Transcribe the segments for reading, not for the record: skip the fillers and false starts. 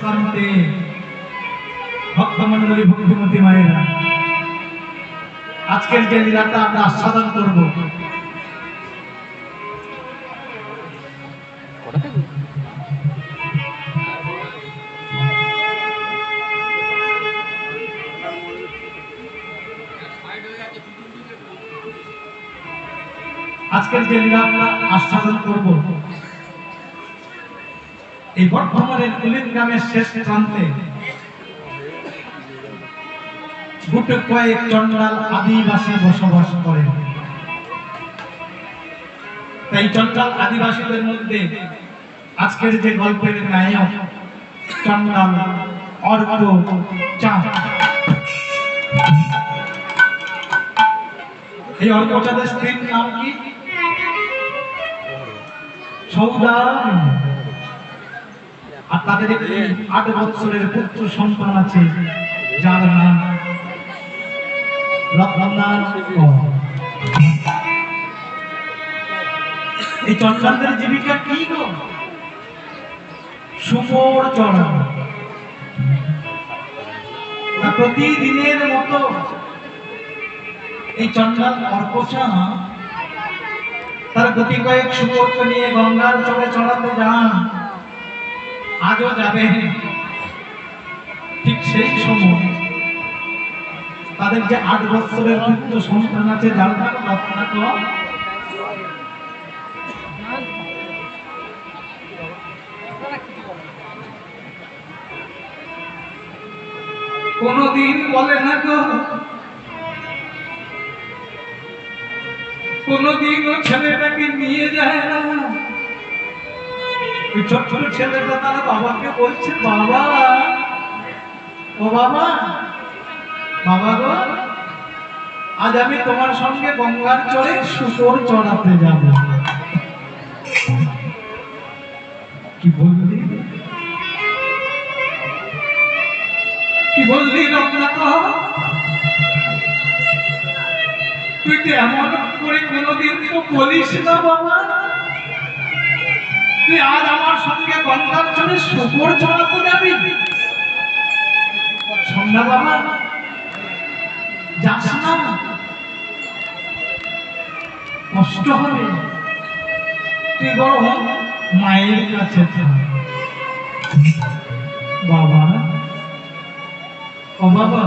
প্রান্তে ভক্তমণ্ডলী ভক্তিমতী মায়েরা আজকের যে লীলাটা আমরা আস্বাদন করব আজকের যে লীলা আমরা আস্বাদন করব এই বর্ধমানের কুলিন গ্রামের শেষ প্রান্তে গুটি কয়েক চন্ডাল আদিবাসী বসবাস করে। তাই চন্ডাল আদিবাসীদের মধ্যে আজকের যে গল্পের নায়ক চন্ডাল অর্ক চাঁদ, এই অর্ক চাঁদের স্ত্রীর নাম কি? সৌদামিনী। আর তাদের একটি ৮ বছরের পুত্র সন্তান আছে যার নাম রত্নাকর। এই চন্ডালদের জীবিকা কি গো? শুকর চড়া। প্রতিদিনের মতো এই চন্ডাল অর্কচা তার গতি কয়েক শুকরকে নিয়ে গঙ্গার চরে চড়াতে যান, আজও যাবেন। ঠিক সেই সময় তাদের যে ৮ বছরের পুত্র সন্তান আছে যার নাম রত্নাকর, কোনদিন বলে না গো, কোনদিন ও ছেলেটাকে নিয়ে যায় না। ওই ছোট ছোট ছেলেটা তারা বাবাকে বলছে, বাবা ও বাবা, বাবা গো, আজ আমি তোমার সঙ্গে গঙ্গার চরে শুকর চড়াতে যাব। কি বললি, কি বললি রত্নাকর? তুই তো এমন করে কোনোদিন তো বলিস না বাবা, তুই আজ আমার সঙ্গে গঙ্গার চরে শুকর চড়াতে যাবি? সন্ধ্যা বাবা, যাস না, কষ্ট হবে। তুই বড় মায়ের কাছে বাবা। ও বাবা,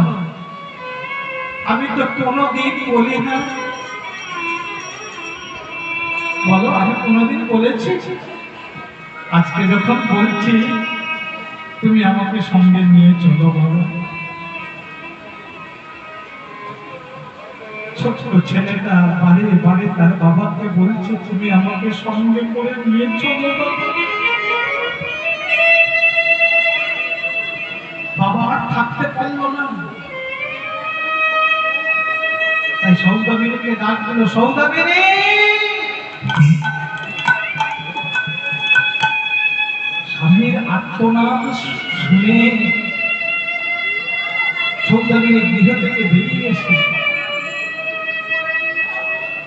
আমি তো কোনোদিন বলি না। বলো, আমি কোনোদিন বলেছি? আজকে যখন বলছি তুমি আমাকে সঙ্গে নিয়ে চলো বাবা। ছোট্ট ছেলেটা বাড়ি বাড়ি তার বাবাকে বলছে, তুমি আমাকে সঙ্গে করে নিয়ে চলো বাবা। বাবা আর থাকতে পারলো না, তাই সৌদামিনীকে ডাক দিল, সৌদামিনী। স্বামীর আর্তনাদ শুনে সৌদামিনী গৃহ থেকে বেরিয়ে এসে,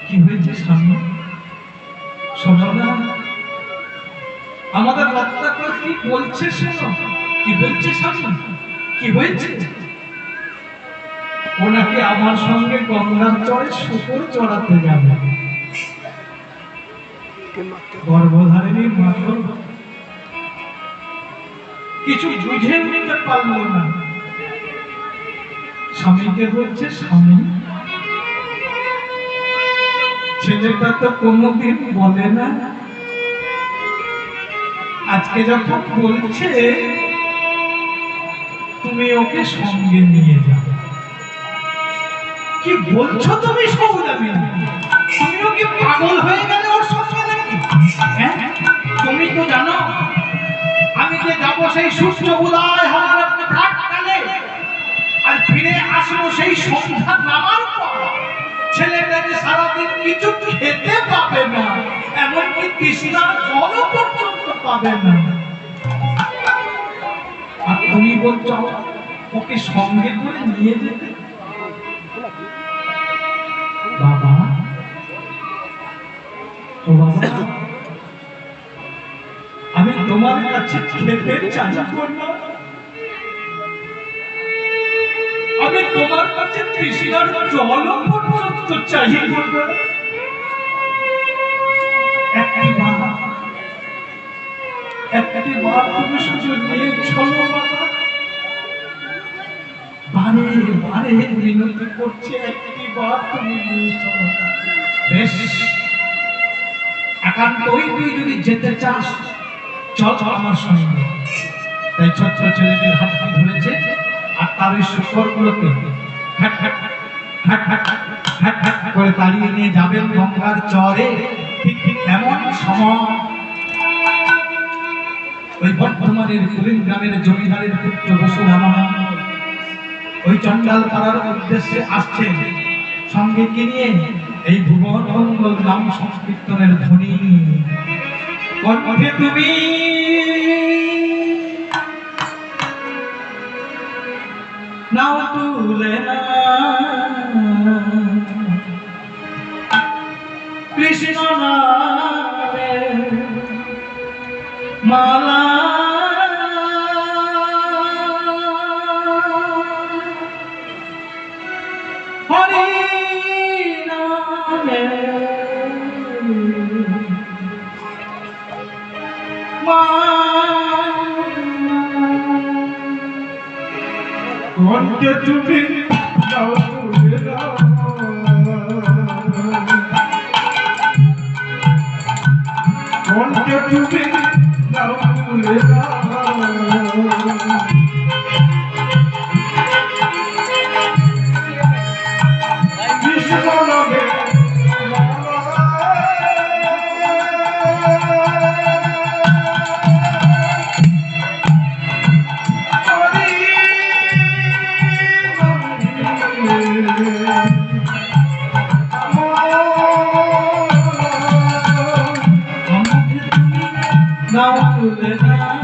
কি হয়েছে স্বামী? শোনো না, আমাদের রত্নাকর কি বলছে শোনো। কি বলছে স্বামী? কি হয়েছে? ওনাকে আমার সঙ্গে গঙ্গার চরে শুকর চড়াতে যাবে। গর্ভধারিণী মাতর কিছু বুঝে নিতে পারলো না। স্বামীকে বলছে, স্বামী, ছেলেটা তো কোনোদিন বলে না, আজকে যখন বলছে তুমি ওকে সঙ্গে নিয়ে যাও। কি বলছো তুমি সৌদামিনী? তুমিও কি পাগল হয়ে গেলে ওর সঙ্গে নাকি? হ্যাঁ, তুমি তো জানো আমি যে যাবো সেই সূর্য উদয় হওয়ার প্রাককালে, আর ফিরে আসবো সেই সন্ধ্যা নামার পর। ছেলেটাকে সারাদিন কিছু খেতে পাবে না, এমনকি তৃষ্ণার জল পর্যন্ত পাবে না। আর তুমি বলছো ওকে সঙ্গে করে নিয়ে যেতে? বাবা, ও বাবা, আমি তোমার কাছে খেতে চাই না, আমি তোমার কাছে তৃষ্ণার জল পর্যন্ত চাই না। একটিবার তুমি শুধু নিয়ে চলো বাবা, বারে বারে বিনতি করছে, একটিবার তুমি নিয়ে চলো। বেশ, একান্তই তুই যদি যেতে চাস চল আমার সঙ্গে। তাই ছোট্ট ছেলেটির হাতটি ধরেছে আর তার ওই শুকরগুলোকে হ্যাট হ্যাট হ্যাট হ্যাট হ্যাট হ্যাট করে তাড়িয়ে নিয়ে যাবেন গঙ্গার চরে। ঠিক ঠিক এমন সময় ওই বর্ধমানের কুলিন গ্রামের জমিদারের পুত্র বসুরামানন্দ ওই চণ্ডাল পাড়ার উদ্দেশ্যে আসছেন। সঙ্গে কি নিয়ে? এই ভুবন মঙ্গল নাম সংকীর্তনের ধ্বনি কণ্ঠে তুমি নাও তুলে না কৃষ্ণ নামে মালা, হরি নামে কণ্ঠে তুমি নাও তুলে নাও, কণ্ঠে তুমি নাও তুলে নাও, কৃষ্ণ নামে নাও তুলে নাও,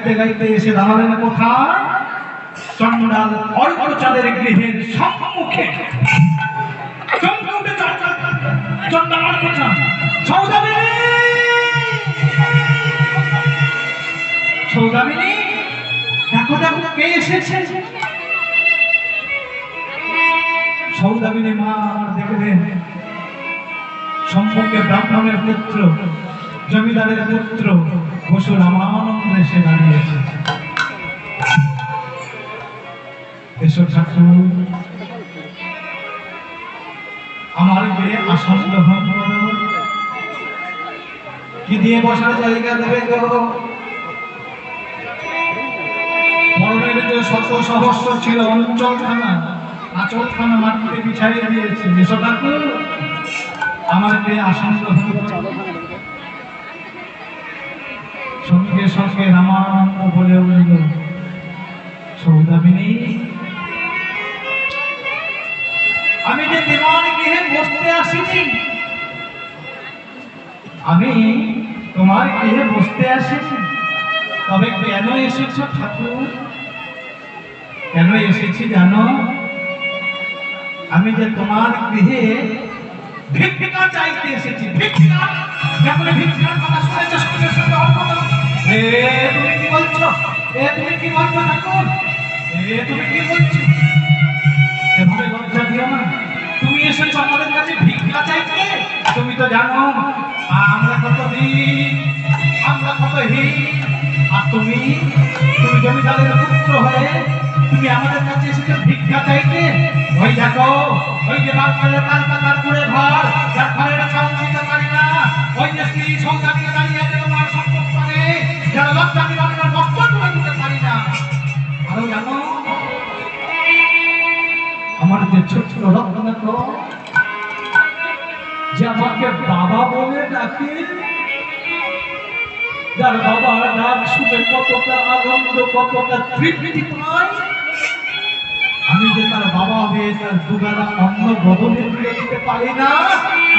গাইতে গাইতে এসে দাঁড়ালেন কোথায়? চণ্ডাল অর্কচাঁদের গৃহের সম্মুখে। চমকে উঠে চণ্ডাল অর্কচাঁদ, সৌদামিনী, সৌদামিনী, দেখো দেখো কে এসেছে। সৌদামিনী মা দেখলেন সম্মুখে ব্রাহ্মণের পুত্র, জমিদারের পুত্র বসু রামানন্দ এসে দাঁড়িয়েছে। এসো ঠাকুর, আমার বিয়ে আসন গ্রহণ করো। কি দিয়ে বসার জায়গা দেবে গো? মরণের যে শত সহস্র ছিল অঞ্চলখানা, আঁচলখানা মাটিতে বিছাইয়ে দিয়েছে। এসো ঠাকুর, আমার বিয়ে আসন গ্রহণ করো। সঙ্গে সঙ্গে রামানন্দ বলে উঠল, সৌদামিনী, আমি যে তোমার গৃহে বসতে আসিনি, আমি তোমার গৃহে বসতে আসিনি, তবে কেন এসেছ ঠাকুর? কেন এসেছি জানো? আমি যে তোমার গৃহে ভিক্ষা চাইতে এসেছি। ভিক্ষা, যখন ভিক্ষার কথা শুনেছ সঙ্গে সঙ্গে তুমি কি বলছো? তুমি কি বলছো ঠাকুর? তুমি কি বলছো? এভাবে লজ্জা দিও না। তুমি এসেছো আমাদের কাছে ভিক্ষা চাইতে। তুমি তো জানো আমরা কত দিন, আমরা কত হীন, আর তুমি জমিদারের পুত্র হয়ে তুমি আমাদের কাছে এসেছো ভিক্ষা চাইতে। ওই দেখো, ওই যে বাচ্চাদের কালকাতার করে ঘর, যার ঘরের সাউন্ড দিতে পারি না, ওই যে স্ত্রী সৌদামিনী দাঁড়িয়ে আছে তোমার সম্পর্কে, যার লজ্জা দিতে আমরা নষ্ট করে দিতে পারি না। আরো জানো, আমার যে ছোট্ট রত্নাকর, যে আমাকে বাবা বলে ডাকে, যার বাবার ডাক শুনে কতটা আনন্দ, কতটা তৃপ্তি পাই, আমি যে তার বাবা হয়ে তার দুবেলা অন্ন বদলে তুলে দিতে পারি না।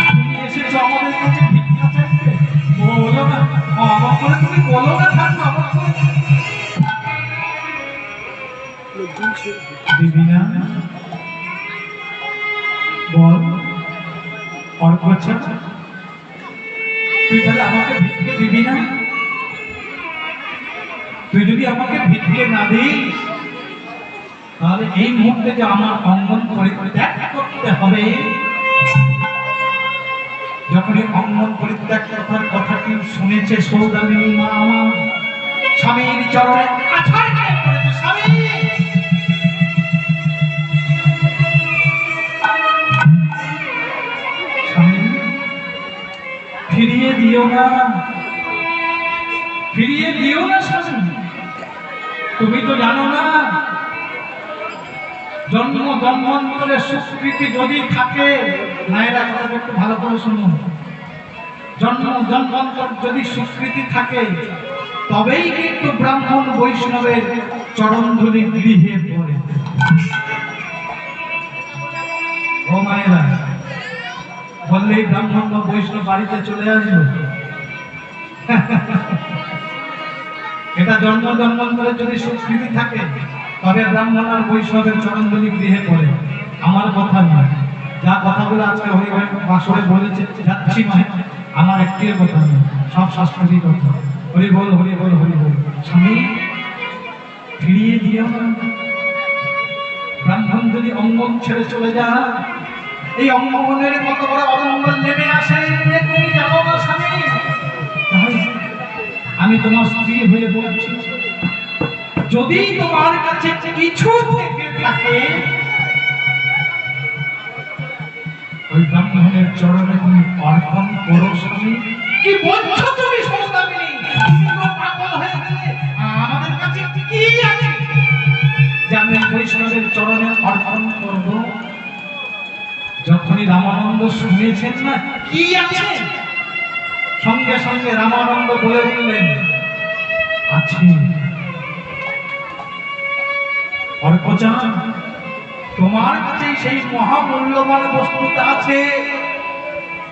তুমি এসেছো আমাদের কাছে ভিক্ষা চাইতে। বলো না, আমার করে তুমি বলো না ঠাকুর, আমার করে দিবি না? বল অর্কচাঁদ, তুই তাহলে আমাকে ভিক্ষে দিবি না? তুই যদি আমাকে ভিক্ষে না দিস, তাহলে এই মুহূর্তে যে আমার অঙ্গন পরিত্যাগ করতে হবে। যখন এই অঙ্গন পরিত্যাগ করার কথাটি শুনেছে সৌদামিনী মা, আমার স্বামীর চরণে আছাড় খেয়ে পড়েছে। স্বামী, ফিরিয়ে দিও না, ফিরিয়ে দিও না স্বামী। তুমি তো জানো না, জন্ম জন্মান্তরের সুস্কৃতি যদি থাকে, মায়েরা কথা একটু ভালো করে শুনুন, জন্ম জন্মান্তর যদি সুস্কৃতি থাকে, তবেই কিন্তু ব্রাহ্মণ বৈষ্ণবের চরণধুলি গৃহে পড়ে। ও মায়েরা, বললেই ব্রাহ্মণ বা বৈষ্ণব বাড়িতে চলে আসবে? এটা জন্ম জন্মান্তরে যদি সংস্কৃতি থাকে, তবে ব্রাহ্মণ আর বৈষ্ণবের চরণধুলি গৃহে পড়ে। আমার কথা নয়, যা কথাগুলো আজকে হরিভাই বাসরে বলেছে যাচ্ছি নয়, আমার একটি কথা নয়, সব শাস্ত্রী কথা। হরি বল, হরি বল, হরি বল। স্বামী, ফিরিয়ে দিও না। ব্রাহ্মণ যদি অঙ্গন ছেড়ে চলে যায়, এই অঙ্গনের কত বড় অমঙ্গল নেমে আসে তুমি জানো না স্বামী। আমি তোমার স্ত্রী হয়ে বলছি, যদি তোমার কাছে কিছু থেকে থাকে, ওই ব্রাহ্মণের চরণে তুমি অর্পণ করো স্বামী। কি বলছো তুমি সৌদামিনী? তুমি তো পাগল হয়ে গেলে। আমাদের কাছে কি আছে যে আমি বৈষ্ণবের চরণে অর্পণ করব? যখনই রামানন্দ শুনেছেন না কি আছে, সঙ্গে সঙ্গে রামানন্দ বলে উঠলেন, আছে। অর্কচাঁদ, তোমার কাছে সেই মহামূল্যবান বস্তুটা আছে,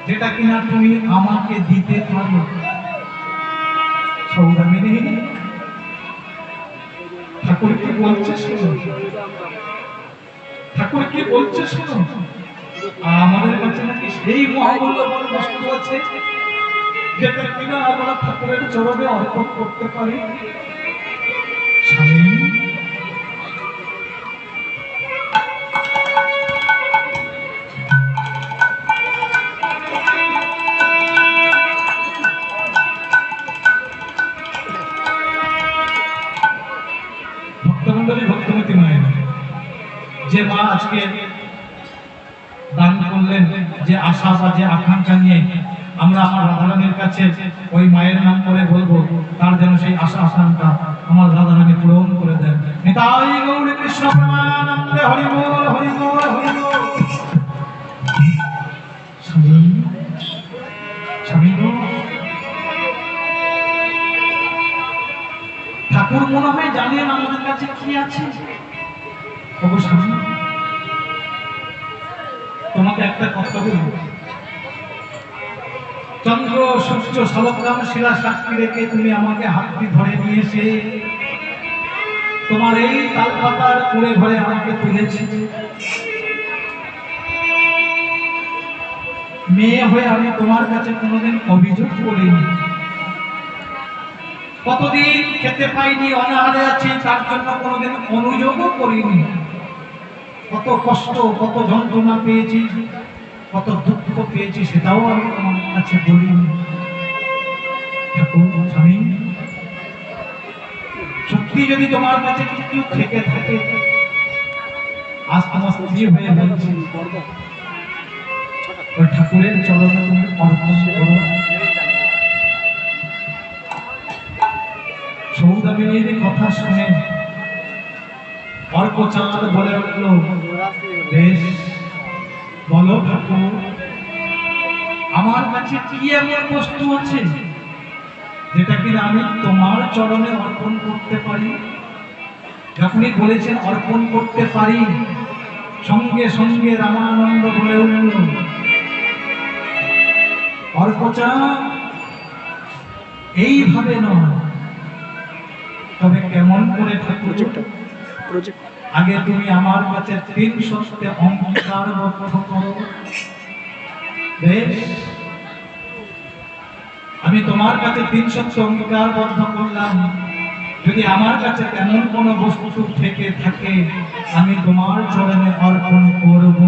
যেটা কিনা তুমি আমাকে দিতে পারো। সৌদামিনী, ঠাকুর কি বলছে শোনো, ঠাকুর কি বলছে শোনো। আমাদের কাছে নাকি সেই মহামূল্যবান বস্তু আছে যেটা কিনা আমরা ঠাকুরের চরণে অর্পণ করতে পারি। স্বামী, ভক্তমন্ডলী, ভক্তমতী মায়ের, যে মা আজকে দান করলেন, যে আশা বা যে আকাঙ্ক্ষা নিয়ে আমরা আমার রাধারানীর কাছে ওই মায়ের নাম করে বলবো, তার যেন সেই আশা আকাঙ্ক্ষা আমার রাধারানী পূরণ করে দেন। নিতাই গৌর কৃষ্ণ প্রেমানন্দে, হরি বল, হরি বল, হরি বল। স্বামী, স্বামী গো, ঠাকুর মনে হয় জানেন আমাদের কাছে কি আছে। অবশ্যই তোমাকে একটা কথা বলবো, চন্দ্র সূর্য সলগ্রাম শিলা সাক্ষী রেখে তুমি আমাকে হাতটি ধরে নিয়েছে, তোমার এই তাল পাতার কুড়ে ঘরে আমাকে তুলেছে। মেয়ে হয়ে আমি তোমার কাছে কোনোদিন অভিযোগ করিনি, কতদিন খেতে পাইনি, অনাহারে আছি, তার জন্য কোনোদিন অনুযোগও করিনি। কত কষ্ট, কত যন্ত্রণা পেয়েছি, কত দুঃখ পেয়েছি, সেটাও আমি তোমার কাছে বলিনি। স্বামী, সত্যি যদি তোমার কাছে কিছু থেকে থাকে, আজ আমার স্ত্রী হয়ে বলছি, ওই ঠাকুরের চরণে তুমি অর্পণ করো। সৌদামিনীর কথা শুনে অর্কচাঁদ বলে উঠল, বেশ, বলো ঠাকুর, আমার কাছে কি এমন বস্তু আছে যেটা কিনা আমি তোমার চরণে অর্পণ করতে পারি। যখনই বলেছেন অর্পণ করতে পারি, সঙ্গে সঙ্গে রামানন্দ বলে উঠল, অর্কচাঁদ, এইভাবে নয়, তবে কেমন করে ঠাকুর? আগে তুমি আমার কাছে 3 সত্যে অঙ্গীকারবদ্ধ করো। বেশ, আমি তোমার কাছে 3 সত্য অঙ্গীকারবদ্ধ করলাম, যদি আমার কাছে তেমন কোনো বস্তু থেকে থাকে আমি তোমার চরণে অর্পণ করব,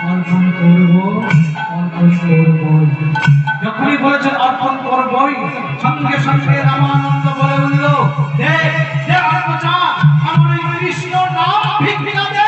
অর্পণ করব, অর্পণ করব। যখনই বলেছেন অর্পণ করবই, সঙ্গে সঙ্গে রামানন্দ বলে উঠল, দে দে অর্কচাঁদ, আমার এই কৃষ্ণ নাম ভিক্ষা দে।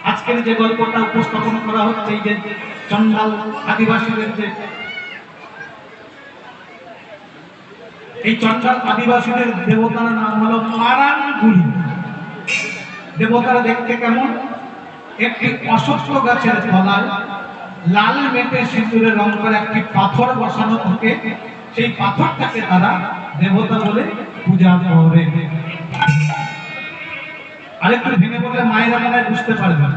আজকের যে গল্পটা উপস্থাপন করা হচ্ছে, এই যে চন্ডাল আদিবাসীদের, যে এই চন্ডাল আদিবাসীদের দেবতার নাম হলো মারানগুলি। দেবতারা দেখতে কেমন? একটি অশ্বত্থ গাছের তলায় লাল মেটে সিঁদুরে রং করে একটি পাথর বসানো থাকে, সেই পাথরটাকে তারা দেবতা বলে পূজা করে। আরেকটু ভেঙে বলে মায়েরা মনে বুঝতে পারবে।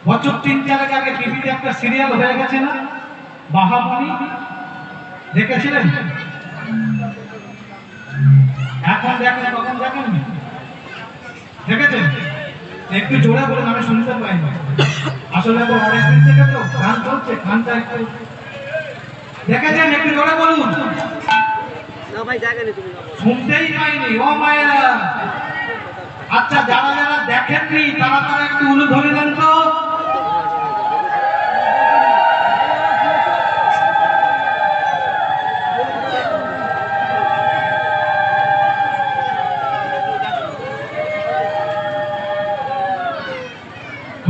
বছর 3-4 আগে টিভিতে একটা সিরিয়াল হয়ে গেছে না, বাহামণি, দেখেছিলেন? এখন দেখেন, তখন দেখেন, দেখেছেন? একটু জোরে বলুন, আমি শুনতে পাই না। আসলে অনেকদিন থেকে তো গান চলছে, গানটা একটু দেখেছেন? একটু জোরে বলুন। শুনতেই পাইনি ও মায়েরা। আচ্ছা, যারা যারা দেখেননি তারা তারা একটু উলু ধরে দেন তো।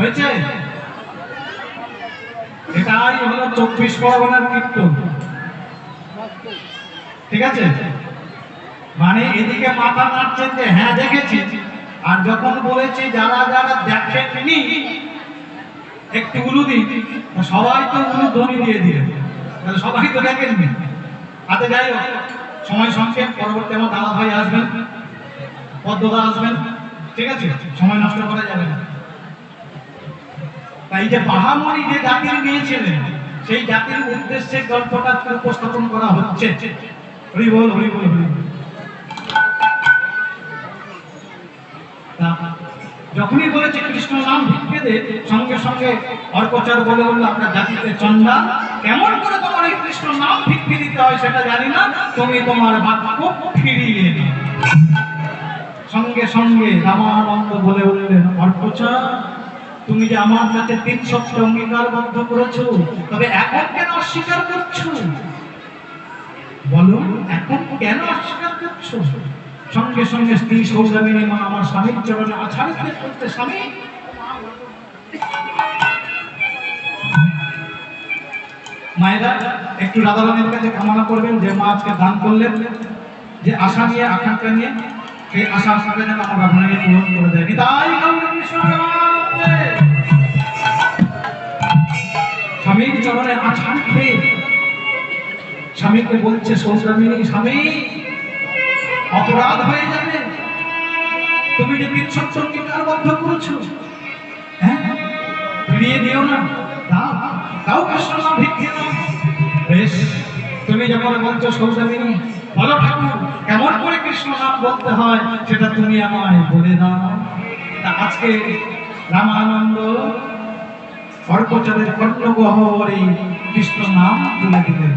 হয়েছে? এটাই হলো 24 পরগনার কীর্তন। ঠিক আছে, মানে এদিকে মাথা নাড়ছেন যে হ্যাঁ দেখেছি, আর যখন বলেছি যারা যারা দেখেননি একটু উলু দিই, সবাই তো উলু ধ্বনি দিয়ে দিয়ে, তাহলে সবাই তো দেখেননি। হাতে যাই হোক, সময় সঙ্গে পরবর্তী আমার দাদা ভাই আসবেন, পদ্মদা আসবেন, ঠিক আছে, সময় নষ্ট করা যাবে না। তাই যে বাহামণি যে জাতির নিয়েছিলেন, সেই জাতির উদ্দেশ্যে গল্পটা উপস্থাপন করা হচ্ছে। হরি বল, হরি বল, হরি বল। যখনই বলেছে কৃষ্ণ নাম ভিক্ষে দে, সঙ্গে সঙ্গে অর্কচার বলে বলল আমরা জাতিতে চন্ডা, কেমন করে তোমার এই কৃষ্ণ নাম ভিক্ষে দিতে হয় সেটা জানি না, তুমি তোমার বাক্য ফিরিয়ে নে। সঙ্গে সঙ্গে রামানন্দ বলে উঠলেন, অর্কচার তুমি যে আমার কাছে 3 সপ্তাহ অঙ্গীকারবদ্ধ করেছো, তবে এখন কেন অস্বীকার করছো? বলো এখন কেন অস্বীকার করছো? সঙ্গে সঙ্গে স্ত্রী সৌদামিনী মা আমার স্বামীর চরণে আছাড়িত করতে, স্বামী মায়েরা একটু রাধারানীর কাছে কামনা করবেন যে মা আজকে দান করলেন, যে আশা নিয়ে আকাঙ্ক্ষা নিয়ে, সেই আশা আশাকে যেন আমার রাধারানী পূরণ করে দেয়। তাই স্বামীর চরণে আছাড়িত স্বামীকে বলছে, সৌদামিনী স্বামী অপরাধ হয়ে যাবে, তুমি যে 3 সপ্তাহ অঙ্গীকারবদ্ধ করেছো, হ্যাঁ ফিরিয়ে দিও না, দাও দাও কৃষ্ণ নাম ভিক্ষে দাও। বেশ, তুমি যখন বলছো সৌদামিনী, বলো ঠাকুর কেমন করে কৃষ্ণ নাম বলতে হয় সেটা তুমি আমায় বলে দাও। তা আজকে রামানন্দ অর্কচারের কর্ণগহ্বরে কৃষ্ণ নাম তুলে দিলেন।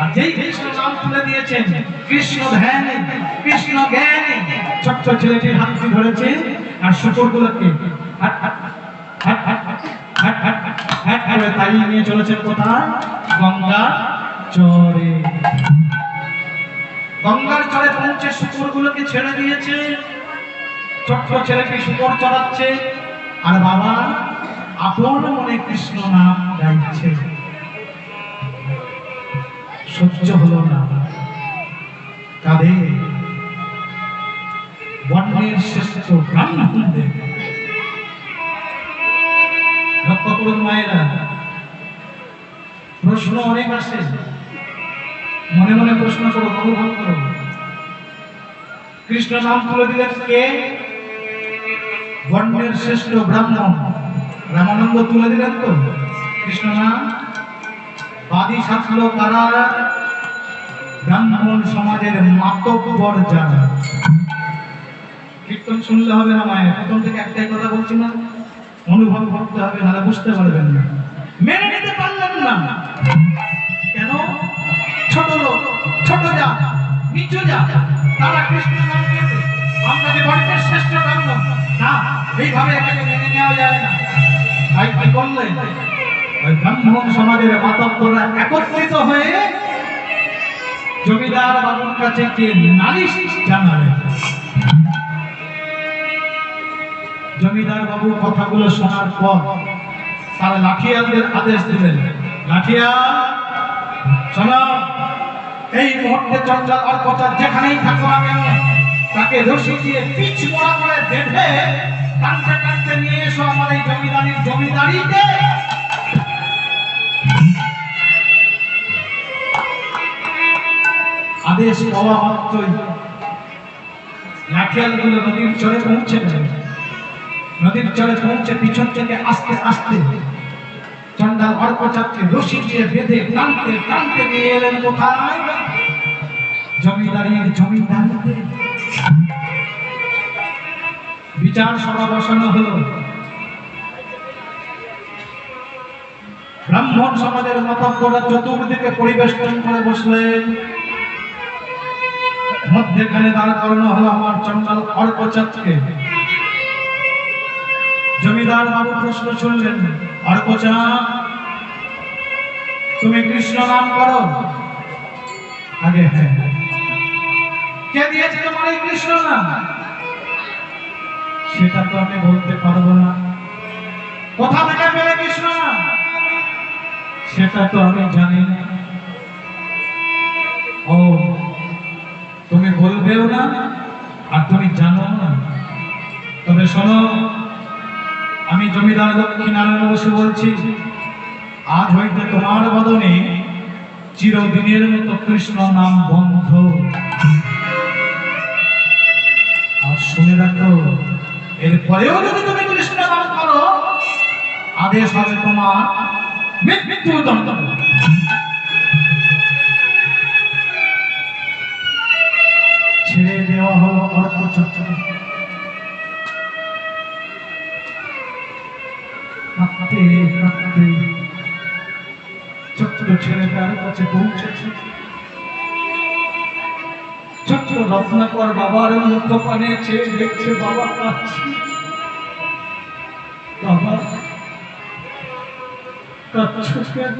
আর যেই কৃষ্ণ নাম তুলে দিয়েছেন, কৃষ্ণ ধ্যানে কৃষ্ণ জ্ঞানে ছোট্ট ছেলেটি হাতটি ধরেছে, আর শুকরগুলোকে হাট হাট হাট হাট হাট হাট হাট করে তাই নিয়ে চলেছেন কোথায়? গঙ্গার চরে। গঙ্গার চরে পৌঁছে শুকরগুলোকে ছেড়ে দিয়েছে, ছোট্ট ছেলেটি শুকর চড়াচ্ছে, আর বাবা আপন মনে কৃষ্ণ নাম গাইছে। সহ্য হলো না, কাঁদে বর্ণের শ্রেষ্ঠ ব্রাহ্মণদের। লক্ষ্য করুন মায়েরা, প্রশ্ন অনেক আসে, মনে মনে প্রশ্ন করো, অনুভব করো। কৃষ্ণ নাম তুলে দিলেন কে? বর্ণের শ্রেষ্ঠ ব্রাহ্মণ রামানন্দ তুলে দিলেন তো কৃষ্ণ নাম। বাদী ছাত্র কারা? ব্রাহ্মণ সমাজের মাতব্বর যারা। কীর্তন শুনলে হবে না মায়ের, প্রথম থেকে একটাই কথা বলছি না, অনুভব করতে হবে, নাহলে বুঝতে পারবেন না। মেনে নিতে পারলেন না কেন? ছোট লোক, ছোট যা, নিচু যা, তারা কৃষ্ণ নাম দিয়েছে, আমরা যে বর্ণের শ্রেষ্ঠ ব্রাহ্মণ না, এইভাবে এটাকে মেনে নেওয়া যায় না। তাই কি করলেন? ওই ব্রাহ্মণ সমাজের মাতব্বররা একত্রিত হয়ে জমিদার বাবুর কাছে গিয়ে নালিশ জানালেন। জমিদার বাবু কথাগুলো শোনার পর তারা লাঠিয়ালদের আদেশ দিলেন, লাঠিয়াল শোনো, এই মুহূর্তে চঞ্চল অর্কচার যেখানেই থাকো না কেন, তাকে রশি দিয়ে পিচ মোড়া করে বেঁধে টানতে টানতে নিয়ে এসো আমার এই জমিদারির জমিদারিতে। আদেশ পাওয়া মাত্রই লাঠিয়ালগুলো নদীর চরে পৌঁছে গেল। নদীর চরে পৌঁছে পিছন থেকে আস্তে আস্তে চন্ডাল অর্কচারকে রশি দিয়ে বেঁধে টানতে টানতে নিয়ে এলেন কোথায়? জমিদারির জমিদারিতে। বিচার সভা বসানো হলো। ব্রাহ্মণ সমাজের মাতব্বররা চতুর্দিকে পরিবেষ্টন করে বসলেন। মধ্যেখানে দাঁড় করানো হলো আমার চন্ডাল অর্কচারকে। জমিদার বাবু প্রশ্ন শুনলেন, অর্কচার তুমি কৃষ্ণ নাম করো? আগে হ্যাঁ। কে দিয়েছে তোমার এই কৃষ্ণ নাম? সেটা তো আমি বলতে পারবো না। ও সেটা তো আমি জানি না। ও, তুমি বলবেও না আর তুমি জানো না। তবে শোনো, আমি জমিদার লক্ষ্মীনারায়ণ বসু বলছি, আজ হইতে তোমার বদনে চিরদিনের মতো কৃষ্ণ নাম বন্ধ। আর শুনে রাখো, এরপরেও যদি তুমি কৃষ্ণ নাম করো, আদেশ হবে তোমার মৃত্যুদণ্ড। ছেড়ে দেওয়া হলো অর্থ চক্র। কাঁদতে কাঁদতে ছোট্ট ছেলেটার কাছে পৌঁছেছে। ছোট্ট রত্নাকর বাবার মুখ পানে চেয়ে দেখছে, বাবা কাঁদছে। বাবা কাঁদছো কেন?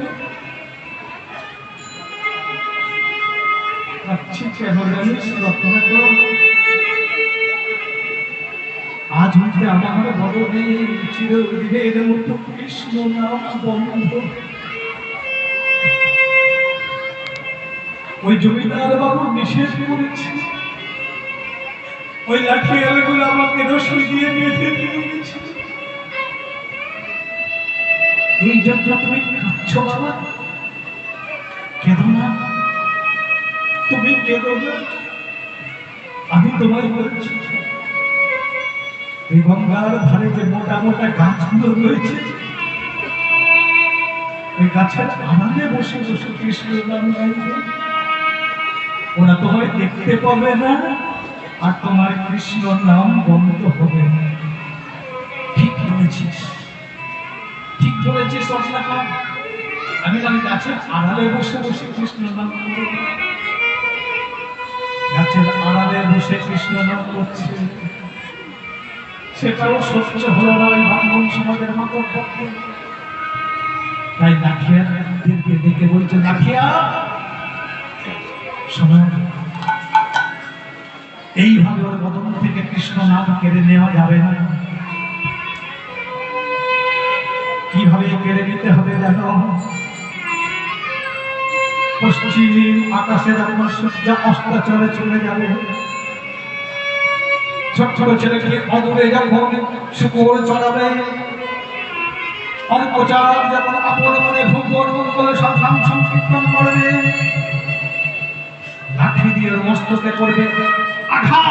কাঁদছি কেন জানিস রত্নাকর? আজ হইতে আমার বদনে চিরদিনের মতো কৃষ্ণ নাম বন্ধ। ওই জমিদার বাবু নিষেধ করেছে, ওই লাঠিয়ালগুলো আমাকে রশি দিয়ে বেঁধে দিয়েছে। এই জন্য তুমি কাঁদছো বাবা? কেঁদো না, তুমি কেঁদো না। আমি তোমায় বলছি, এই গঙ্গার ধারে যে মোটা মোটা গাছগুলো রয়েছে, ওই গাছের আড়ালে বসে বসে কৃষ্ণ নাম গাইবে। ওরা তোমায় দেখতে পাবে না, আর তোমার কৃষ্ণ নাম বন্ধ হবে না। ঠিক বলেছিস, ঠিক বলেছিস রত্নাকর। আমি গাছের আড়ালে বসে বসে কৃষ্ণ নাম করব। গাছের আড়ালে বসে কৃষ্ণ নাম করছে, সেটাও সহ্য হলো না ওই ব্রাহ্মণ সমাজের মাতর পক্ষে। তাই লাঠিয়াদেরকে ডেকে বলছে, লাঠিয়া শোনো, এইভাবে ওর বদন থেকে কৃষ্ণ নাম কেড়ে নেওয়া যাবে না। কিভাবে কেড়ে নিতে হবে জানো? পশ্চিম আকাশে যখন সূর্য অস্তাচলে চলে যাবে, ছোট ছোট ছেলেকে অদূরে যখন শুকর চড়াবে, অল্পচার যখন আপন মনে ভূগোল করে সব নাম সংকীর্তন করবে, লাঠি দিয়ে মস্তকে করবে আঘাত।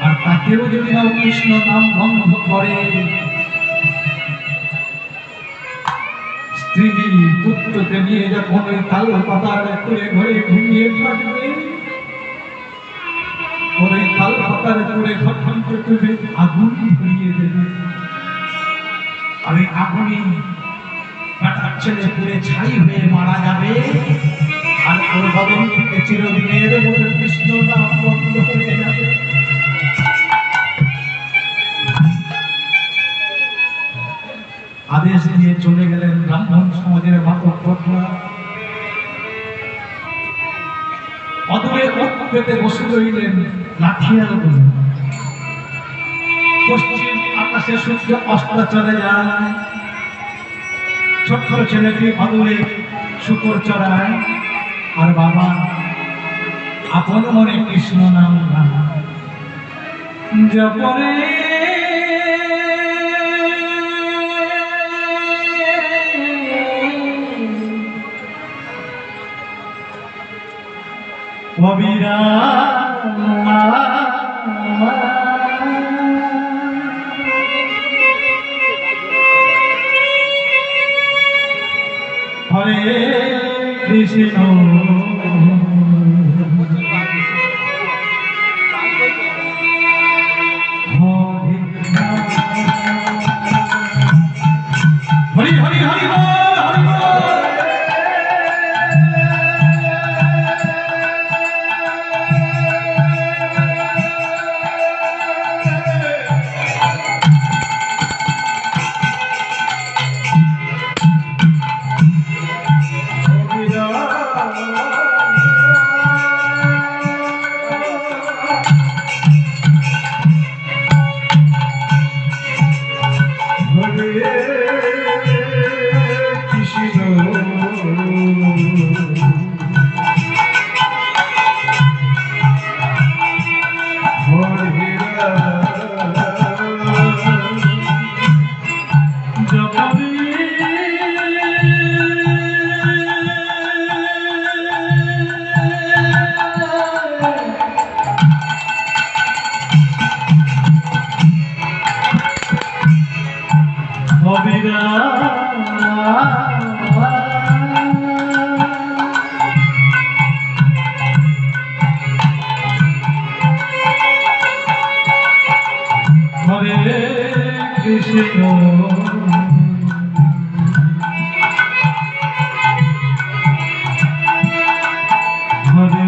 আর তাকেও যদি না কৃষ্ণ নাম বন্ধ করে, স্ত্রী পুত্রকে নিয়ে যখন ওই তাল পাতার করে ঘরে ঘুমিয়ে থাকবে, ওই তাল পাতার করে ঘর তুলে আগুন ধরিয়ে দেবে। আর ওই আগুনে কাটার ছেলে পুড়ে ছাই হয়ে মারা যাবে। আর ওর বদন থেকে চিরদিনের মতো কৃষ্ণ নাম বন্ধ হয়ে যাবে। আদেশ দিয়ে চলে গেলেন ব্রাহ্মণ সমাজের মাতক পটুয়া। অদূরে ওঠ পেতে বসে রইলেন লাঠিয়ালগুলো। পশ্চিম আকাশে সূর্য অস্ত চলে যায়, ছোট্ট ছেলেটি অদূরে শুকর চড়ায়, আর বাবা আপন মনে কৃষ্ণ নাম জপরে। কবিরা হরে কৃষ্ণ হরি হরি হরি বল, হরি বল। হবে না হরে কৃষ্ণ হরে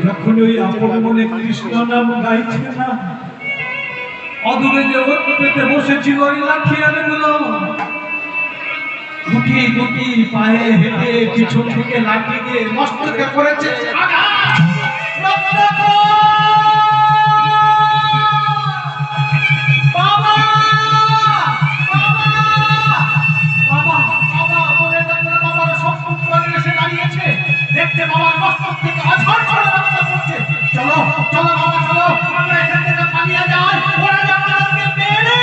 যখন ওই আপন মনে কৃষ্ণ নাম গাইছে না, অদূরে যে ওট পেতে বসেছিল ওই লাঠিয়ানগুলো গুটি গুটি পায়ে হেঁটে পিছন থেকে লাঠি দিয়ে মস্তকে করেছে আঘাত। বাবা বাবা বাবা বলে বাবার সম্মুখ করে এসে দাঁড়িয়েছে, দেখতে বাবার মস্তক থেকে অঝড় করে রক্ত পড়ছে। চলো চলো বাবা চলো, আমরা এখান থেকে পালিয়ে যাই, ওরা যেন আমাদেরকে মেরে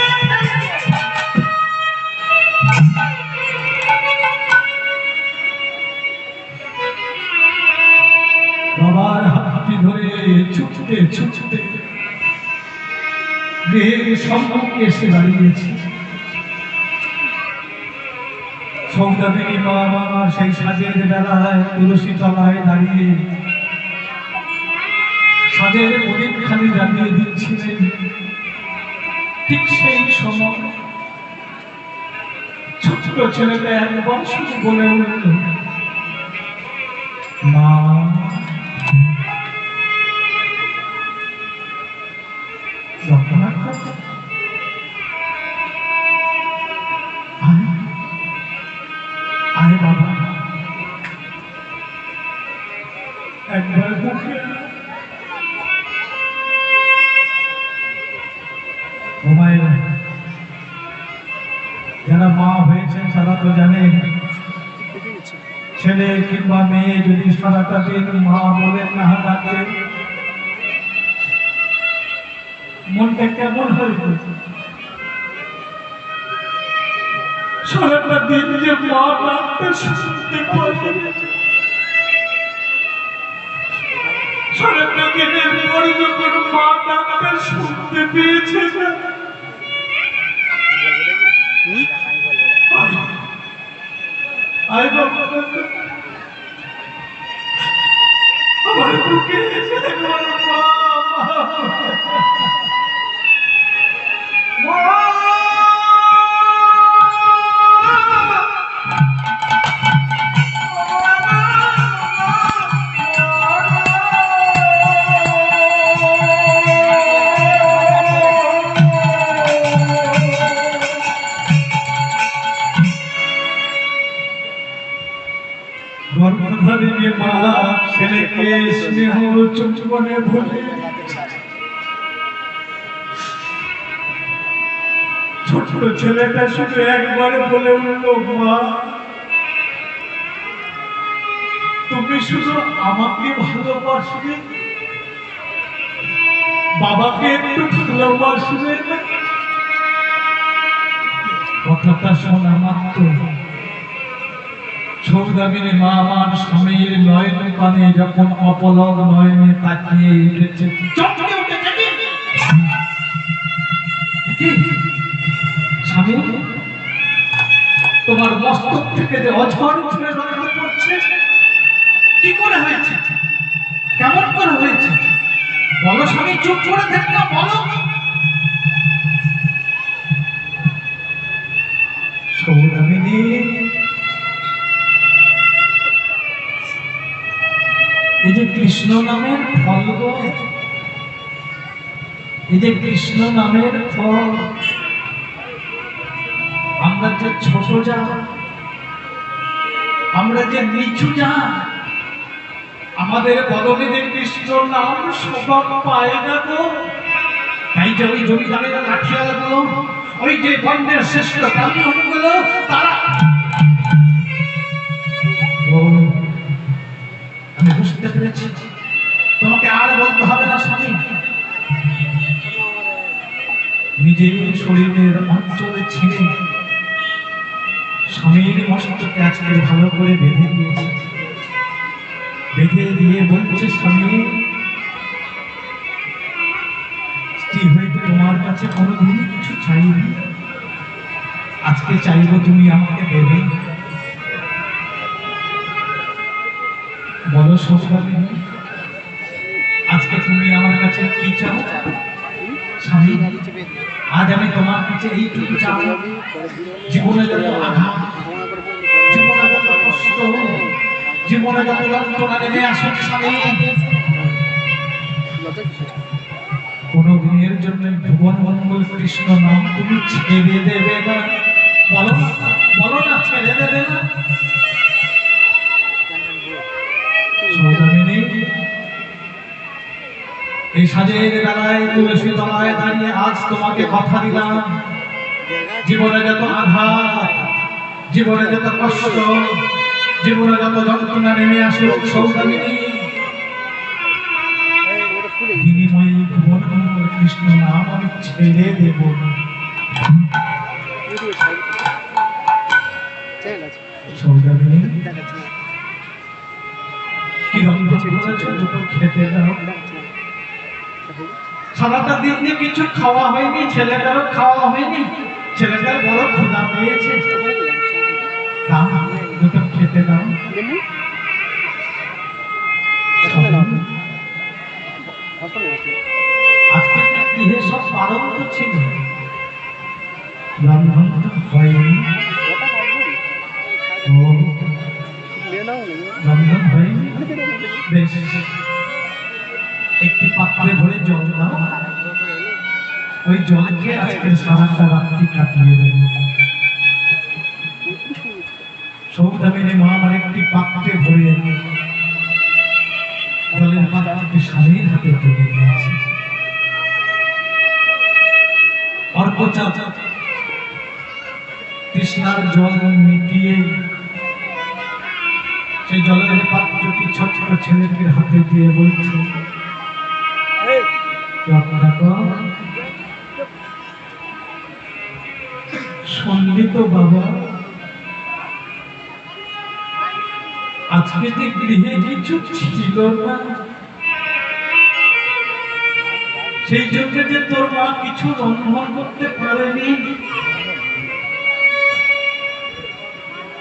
বাবার হাতটি ধরে ছুটতে ছুটতে দেহের সম্মুখে এসে দাঁড়িয়েছে। সৌদামিনী মা আমার সেই সাজের বেলায় তুলসী তলায় দাঁড়িয়ে সাজের প্রদীপখানি জ্বালিয়ে দিচ্ছিলেন। ঠিক সেই সময় ছোট্ট ছেলেটা একবার শুধু বলে উঠল, মা। আরে বাবা একবার বুকে ঘুমায়। যারা মা হয়েছেন তারা তো জানে, ছেলে কিংবা মেয়ে যদি সারাটা দিন মা বলেন না ডাকে মনটা কেমন হয়ে গেছে। সারাটা দিন যে মা ডাকতে শুনতে পারে, সারাটা দিনের পরে যখন মা ডাকতে শুনতে পেয়েছে, আমার বুকে এসে গর্ভধারিণী মা ছেলেকে স্নেহ চুম্বনে ভুলে ছোট ছেলেটা শুধু একবার বলে উঠল, মা তুমি শুধু আমাকে ভালোবাসবে, বাবাকে একটু ভালোবাসবে। কথাটা শোনা মাত্র সৌদামিনী মা আমার স্বামীর নয়ন পানে যখন অপলক নয়নে তাকিয়ে উঠেছে, চমকে উঠেছে। স্বামী, তোমার মস্তক থেকে যে অঝর ছুঁড়ে রক্ত পড়ছে, কি করে হয়েছে, কেমন করে হয়েছে বলো স্বামী? চুপ করে দেখ না, বলো। সৌদামিনী, এই যে কৃষ্ণ নামের ফল গো, এই যে কৃষ্ণ নামের ফল, আমরা যে ছোট যা, আমরা যে নিচু যা, আমাদের বদলে যে কৃষ্ণ নাম সবার পায় না গো। তাই যে ওই জমিদারের লাঠিয়াল গুলো, ওই যে বন্যের শ্রেষ্ঠ ব্রাহ্মণ গুলো, তারা আমি বুঝতে পেরেছি, তোমাকে আর বলতে হবে না স্বামী। নিজের শরীরের অঞ্চলে ছিঁড়ে স্বামীর মস্তকে আজকে ভালো করে বেঁধে দিয়েছে, বেঁধে দিয়ে বলছে, স্বামী স্ত্রী হয়ে তোমার কাছে কোনোদিন কিছু চাইনি, আজকে চাইবো তুমি আমাকে দেবে। বলো সৌদামিনী, আজকে তুমি আমার কাছে কি চাও? স্বামী, আজ আমি তোমার কাছে এইটুকু চাই, জীবনে যত আঘাত, জীবনে যত কষ্ট, জীবনে যত যন্ত্রণা নেমে আসুক স্বামী, কোনো দিনের জন্য ভুবন মঙ্গল কৃষ্ণ নাম তুমি ছেড়ে দেবে না। বলো না, বলো না, ছেড়ে দেবে না। সৌদামিনী, এই সাজের বেলায় তুলসী তলায় দাঁড়িয়ে আজ তোমাকে কথা দিলাম, জীবনে যত আঘাত, জীবনে যত কষ্ট, জীবনে যত যন্ত্রণা নেমে আসুক সৌদামিনী, বিনিময়ে ভুবন মঙ্গল কৃষ্ণ নাম আমি ছেড়ে দেব না। সৌদামিনী, কি রন্ধন করেছ দুটো খেতে দাও। সারাটা দিন দিয়ে কিছু খাওয়া হয়নি, ছেলেটারও খাওয়া হয়নি, ছেলেটার বড় ক্ষুধা পেয়েছে, দুটো খেতে দাও। আজকে গৃহে সব পালন ছিল, রন্ধন হয়নি, রন্ধন হয়নি। বেশ, একটি পাত্রে ভরে জল দাও, ওই জলকে আজকে সারাটা রাত্রি কাটিয়ে দেবে। সৌদামিনী মা আমার একটি পাত্রে ভরে জলের পাত্রটি স্বামীর হাতে তুলে দিয়েছে। অর্কচাঁদ তৃষ্ণার জল মিটিয়ে সেই জলের পাত্রটি ছোট ছেলেটির হাতে দিয়ে বলছে, শুনলি তো বাবা, আজকে যে গৃহে কিছু ছিল না, সেই জন্য যে তোর মা কিছু রন্ধন করতে পারেনি,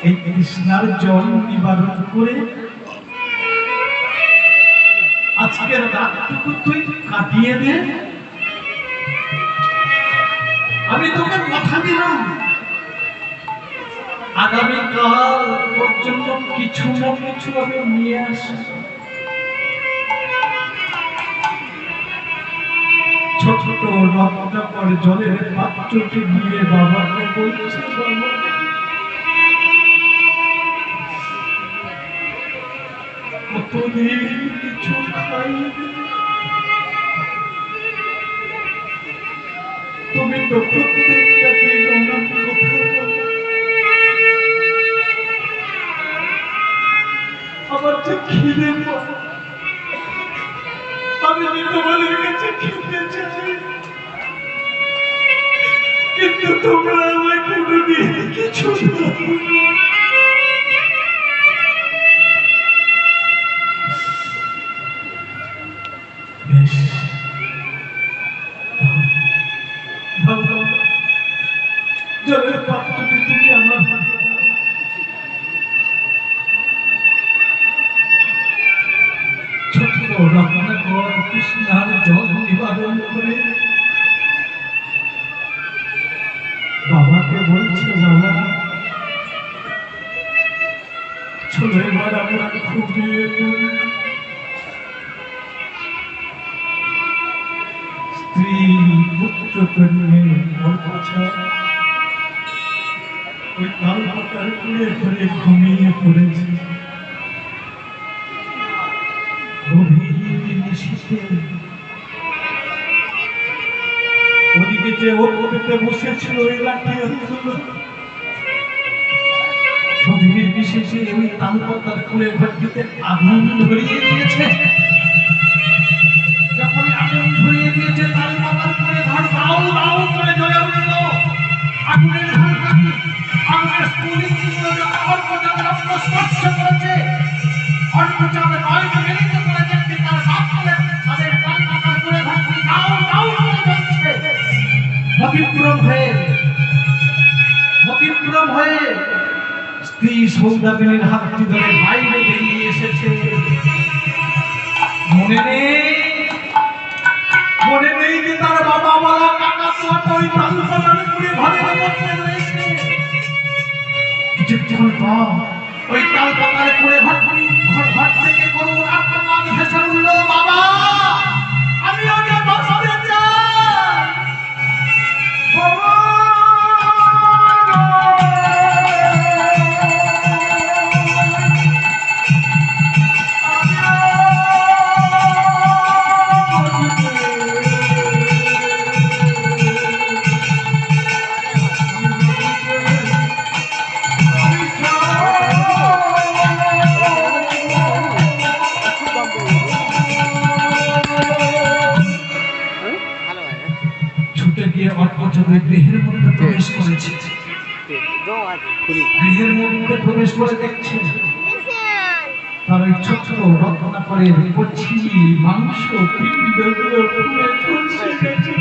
এই তৃষ্ণার জল নিবারণ করে আজকের রাতটুকু তুই কাটিয়ে দে। আমি তোকে কথা দিলাম, আগামীকাল পর্যন্ত কিছু না কিছু আমি নিয়ে আসি। ছোট রক্তাকর জলের পাত্রটি নিয়ে বাবাকে বলছে, বাবা কোনোদিন কিছু খাইনি। তুমি তো প্রত্যেকটা দিন আমার কথা বলো, আমার যে খিদে পায়, আমি যে তোমাদের কাছে খেতে চাই, কিন্তু তোমরা আমার কোনোদিন কিছু বেশ জলের পাত্রটি তুমি আমার হাতে দাও। ছোট রত্নাকর কৃষ্ণার জল নিবারণ করে বাবাকে বলছে, বাবা চলো এবার আমরা ঘুমিয়ে পড়ি। স্ত্রী পুত্র কন্যে ওর পাছায় ওই তাল পাতার কুড়ে করে ঘুমিয়ে পড়েছে। গভীর নিশীথে ওদিকে যে ওপরেতে বসেছিল ওই লাঠি গভীর বিশেষে ওই তাল পাতার কুড়ে ঘরটিতে আগুন ধরিয়ে দিয়েছে। যখন আগুন ধরিয়ে দিয়েছে তাল পাতার কুড়ে ঘর দাউ দাউ করে জ্বলে উঠল। আগুনের ঝলকানি, আগুনের স্ফুলিঙ্গগুলো যখন অর্কচাঁদ রক্ত স্পর্শ করেছে, অর্কচাঁদ নয় মিলিত করে দেখতে তার বাপ বলেন তাদের তাল পাতার কুড়ে ঘরটি দাউ দাউ করে জ্বলছে। মতিক্রম হয়ে স্ত্রী সৌদামিনীর হাতটি ধরে বাইরে বেরিয়ে এসেছে। মনে নেই যে তার বাবা বলা কাকা তো ওই তাল পাতার কুড়ে ঘরের মধ্যে রয়েছে। কিছুক্ষণ পর ওই তাল পাতার কুড়ে ঘর থেকে করুণ আর্তনাদ ভেসে উঠল, বাবা আমিও যে বাঁচাতে চাই, বাবা গৃহের মধ্যে প্রবেশ করেছে। গৃহের মধ্যে প্রবেশ করে দেখছে তার ওই ছোট রত্না করে কচি মাংস পিণ্ডগুলো পুড়ে ঝলসে গেছে।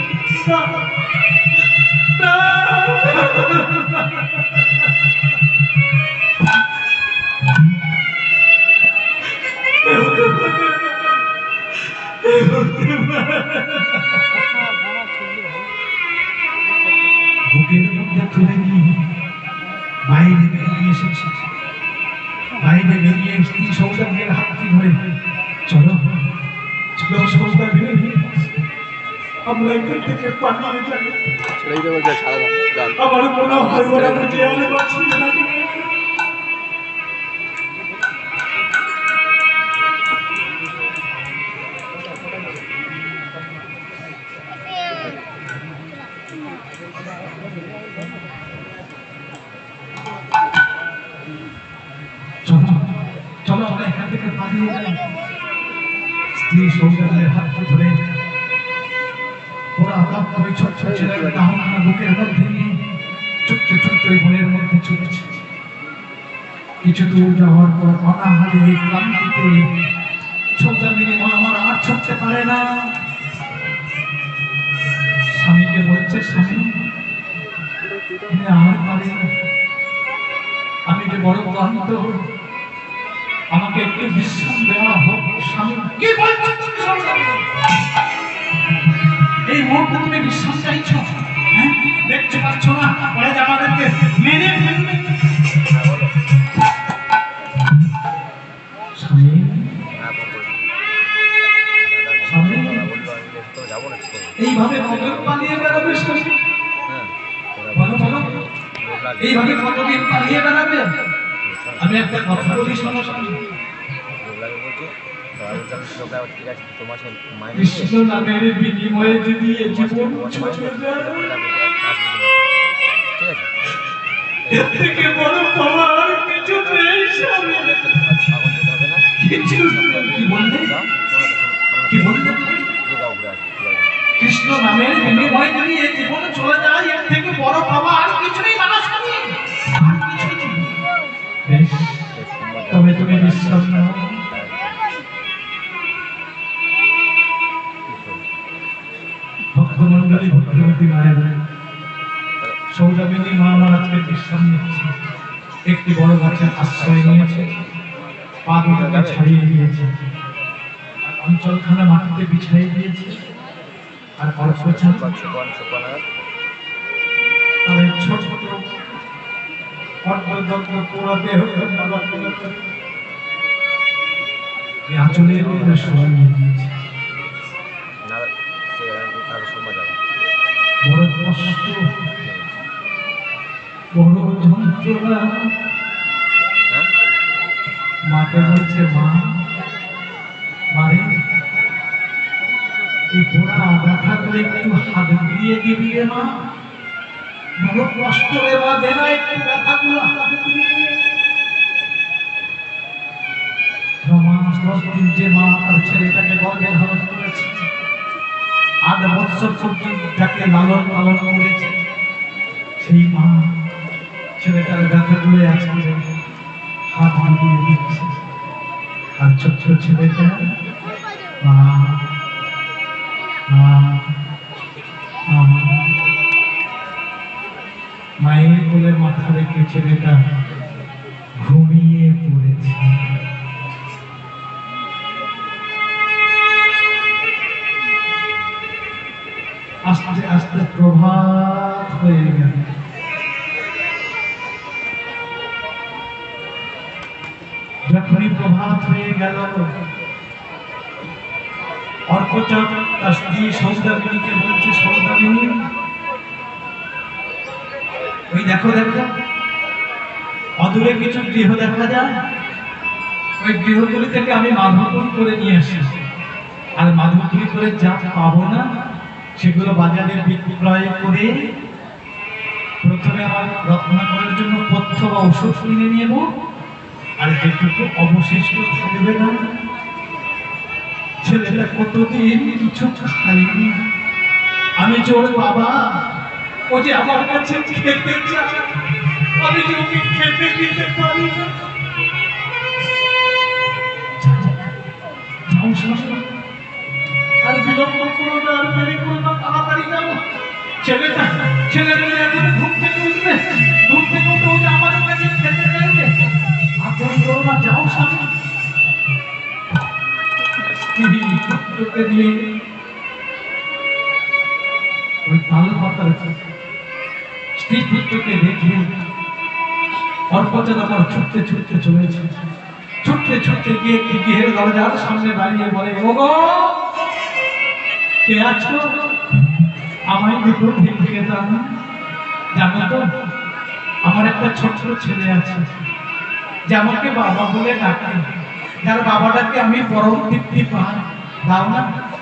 বুকের মধ্যে তুলে নিয়ে বাইরে বেরিয়ে এসেছে। বাইরে বেরিয়ে স্ত্রী সৌদামিনীর হাতটি ধরে, চলো চলো সৌদামিনী, আমরা এখান থেকে পালিয়ে যাই। আমার মনে হয় ওরা বুঝে আমি বাঁচি না। চলো আমরা এখান থেকে পালিয়ে যাই। স্ত্রী সৌদামিনীর হাতটি ধরে ওরা হঠাৎ করে ছোট ছোট ছেলের দাহনা বুকের মধ্যে নিয়ে ছুটতে ছুটতে বনের মধ্যে চলেছে। কিছু দূর যাওয়ার পর অনাহারে ক্লান্তিতে সৌদামিনী আমার আর ছুটতে পারে না। স্বামীকে বলছে, স্বামী আর পারে না, আমি যে বড় ক্লান্ত, আমাকে একটু বিশ্রাম দেওয়া হোক। স্বামী, কি বলছো এই মুহূর্তে তুমি বিশ্রাম চাইছো? হ্যাঁ, দেখতে পাচ্ছ না পরে আমাদেরকে মেরে ফেলবে। স্বামী এইভাবে কতদিন পালিয়ে বেড়াবে? এইভাবে কতদিন পালিয়ে বেড়াবে? আমি একটা কথা বলি, শোনো। ঠিক আছে তোমার মায়ের কৃষ্ণ নামের বিনিময়ে যদি এ জীবন চলে যায়, ঠিক আছে এর থেকে বড় পাওয়ার কিছু নেই স্বামী। এখন যেতে হবে না কিছু কি বললে? যাও কি বললে? যাও ঘুরে আসো ঠিক আছে কৃষ্ণ নামের বিনিময়ে যদি এ জীবন চলে যায়, এর থেকে বড় পাওয়া আর কিছু নেই না স্বামী, আর কিছু নেই। বেশ, তবে তুমি বিশ্বাস নাও। ভক্তমন্ডলী, ভক্তবতী মায়ের সৌদামিনী মা আমার আজকে বিশ্রাম নিচ্ছে, একটি বড় গাছের আশ্রয় নিয়েছে, পা দুটাকে ছাড়িয়ে দিয়েছে, অঞ্চলখানা মাটিতে বিছাই দিয়েছে, আর অর্পচান তার ছোট ছোট অর্ধদগ্ধ পোড়া দেহ আঁচলের মধ্যে সরিয়ে দিয়েছে। বড় কষ্ট, বড় যন্ত্রণা। মাকে বলছে, মা মারে এই পোড়া ব্যথা করে একটু হাত দিয়ে দিবি রে মা, বড় কষ্ট রে মা, দে না একটু ব্যথাগুলো হাতে দিয়ে। 9 মাস 10 দিন যে মা তার ছেলেটাকে গর্ভে ধারণ করেছে, 8 বছর পর্যন্ত যাকে লালন পালন করেছে, সেই মা ছেলেটার ব্যথা করে আজকে হাত দিয়ে দিচ্ছে। আর ছোট্ট ছেলেটা মা মা মা, মায়ের কোলে মাথা রেখে ছেলেটা ঘুমিয়ে পড়েছে। আস্তে আস্তে প্রভাত হয়ে গেল। যখনই প্রভাত হয়ে গেল, অর্কচক তার স্ত্রী সৌদামিনীকে বলছে, সৌদামিনী ওই দেখো দেখো অদূরে কিছু গৃহ দেখা যায়, ওই গৃহগুলি থেকে আমি মাধবপুর করে নিয়ে আসি, আর মাধবপুর করে যা পাবো না সেগুলো বাজারে বিক্রয় করে প্রথমে আমার রত্নাকরের জন্য পথ্য বা ওষুধ কিনে নেব, আর যেটুকু অবশিষ্ট থাকবে না, ছেলেটা কতদিন কিছু খাইনি, আমি যে ওর বাবা, ও যে আমার কাছে খেতে চায়, আমি যে ওকে খেতে দিতে পারি না। যাও শাশুড়ি, আর বিলম্ব করো না, আর দেরি করো না, তাড়াতাড়ি যাও। ছেলেটা এখন ঘুম থেকে উঠবে, ঘুম থেকে উঠে ওকে আমার কাছে খেতে চাইবে, আপন করো না, যাও স্বামী। পুত্রকে নিয়ে ওই তাল পাতার স্ত্রী পুত্রকে রেখে অর্পচার আমার ছুটতে ছুটতে চলেছে, ছুটতে ছুটতে গিয়ে গৃহের দরজার সামনে দাঁড়িয়ে বলে, ওগো কে আছো, আমায় দুটো ভিক্ষে দাও। জানো তো আমার একটা ছোট্ট ছেলে আছে, যে আমাকে বাবা বলে ডাকে, যার বাবাটাকে আমি পরম তৃপ্তি পাই, দাও না,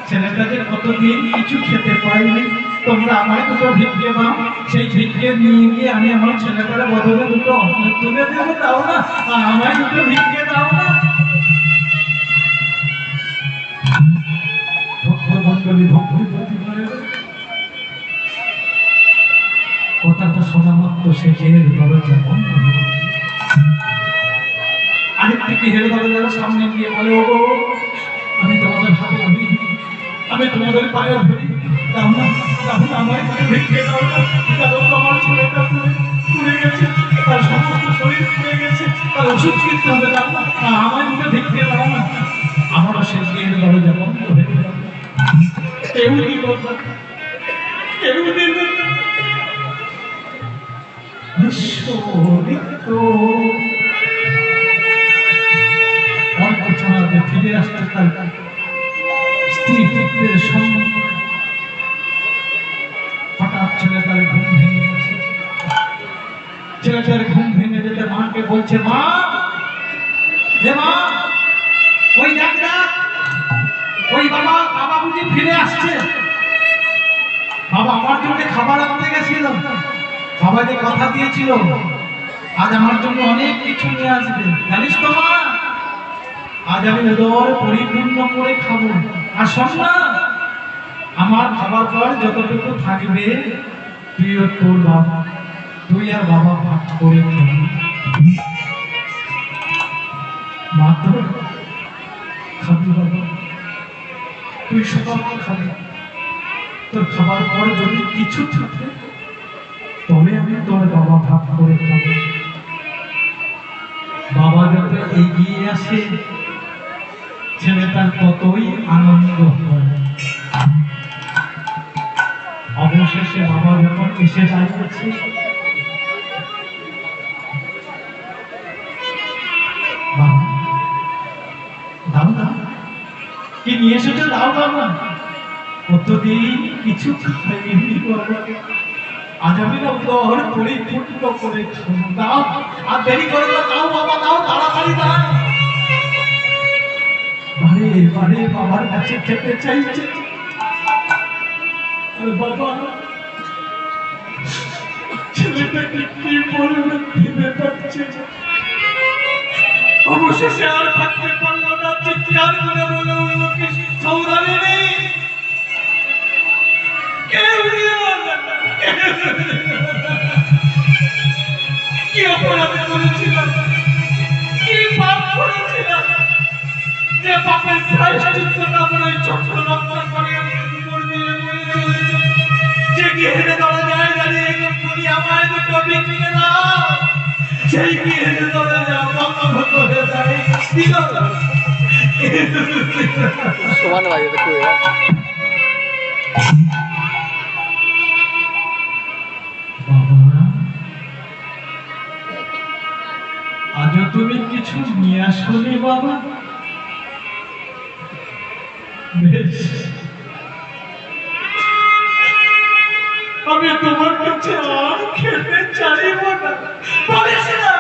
ছেলেটা যে কতদিন কিছু খেতে পাইনি, তোমরা আমায় দুটো ভিক্ষে দাও, সেই ভিক্ষে নিয়ে গিয়ে আমি আমার ছেলেটার বদলে দুটো অন্ন তুলে দেবো, দাও না, আমায় দুটো ভিক্ষে দাও না। ভক্তমণ্ডলী, ভক্তি কথাটা শোনা মাত্র সে গৃহের দরজা বন্ধ হয়ে গেল। আরেকটি গৃহের দরজার সামনে গিয়ে বলে, ওগো আমি তোমাদের হাতে ধরি, আমি তোমাদের পায়ে ধরি, দাও না, আমার ভিক্ষে দাও না, কারণ আমার ছেলেটা পুড়ে গেছে, তার সমস্ত শরীর পুড়ে গেছে, তার ওষুধ কিনতে হবে, দাও না, আমার মুখে ভিক্ষে দাও না। আমারও সে গৃহের দরজা বন্ধ হয়ে গেল। কেউ দিল না, কেউ দিল না। ফিরে আসতে তার স্ত্রী পুত্রের সঙ্গে হঠাৎ ছেলেটার ঘুম ভেঙে গেছে। ছেলেটার ঘুম ভেঙে যেতে মাকে বলছে, মা হে মা, ওই দেখ ওই বাবা বাবা বুঝি ফিরে আসছে। বাবা আমার জন্য খাবার আনতে গেছিল। বাবা যে কথা দিয়েছিল আজ আমার জন্য অনেক কিছু নিয়ে আসবে, জানিস তো মা? আজ আমি উদর পরিপূর্ণ করে খাবো। আর শোন না, আমার খাবার পর যতটুকু থাকবে তুই আর তোর বাবা, তুই আর বাবা ভাগ করে খাবি। মা তো খাবি বাবা, তুই সব খাবি। তোর খাবার পর যদি কিছু থাকে তবে আমি তোর বাবা ভাগ করে খাবো। বাবা যত এগিয়ে আসে ছেলেটার ততই আনন্দ হয়। অবশেষে বাবা যখন এসে দাঁড়িয়েছে, বাবা দাও না, কি নিয়ে এসেছো? দাও বাবা, কতদিন কিছু খাইনি বাবা, আজ আমি না উদর পরিপূর্ণ করে খাবো। দাও, আর দেরি করে না, দাও বাবা, দাও তাড়াতাড়ি দাও। বারে বারে বাবার কাছে খেতে চাইছে। আর বাবা ছেলেটাকে কি বলবে ভেবে পাচ্ছে। অবশেষে আর থাকতে পারলো না, চিৎকার করে বলে উঠল, কি সৌদামি নেই, কেউ দিও না। কি অপরাধ করেছিলাম, কি পাপ করেছিলাম, যে পাপের প্রায়শ্চিত্ত না করে ছোট্ট রক্ষা করে উপর দিয়ে বলে চলেছে, যে গৃহের দরজায় দাঁড়িয়ে তুমি আমায় দুটো বিক্রিয়ে দাও, সেই গৃহের দরজা বন্ধ করে দেয়। সমান বাজে তো কেউ আজও তুমি কিছু নিয়ে আসোনি বাবা? বেশ, আমি তোমার কাছে আর খেতে চাইব না। বলিস না,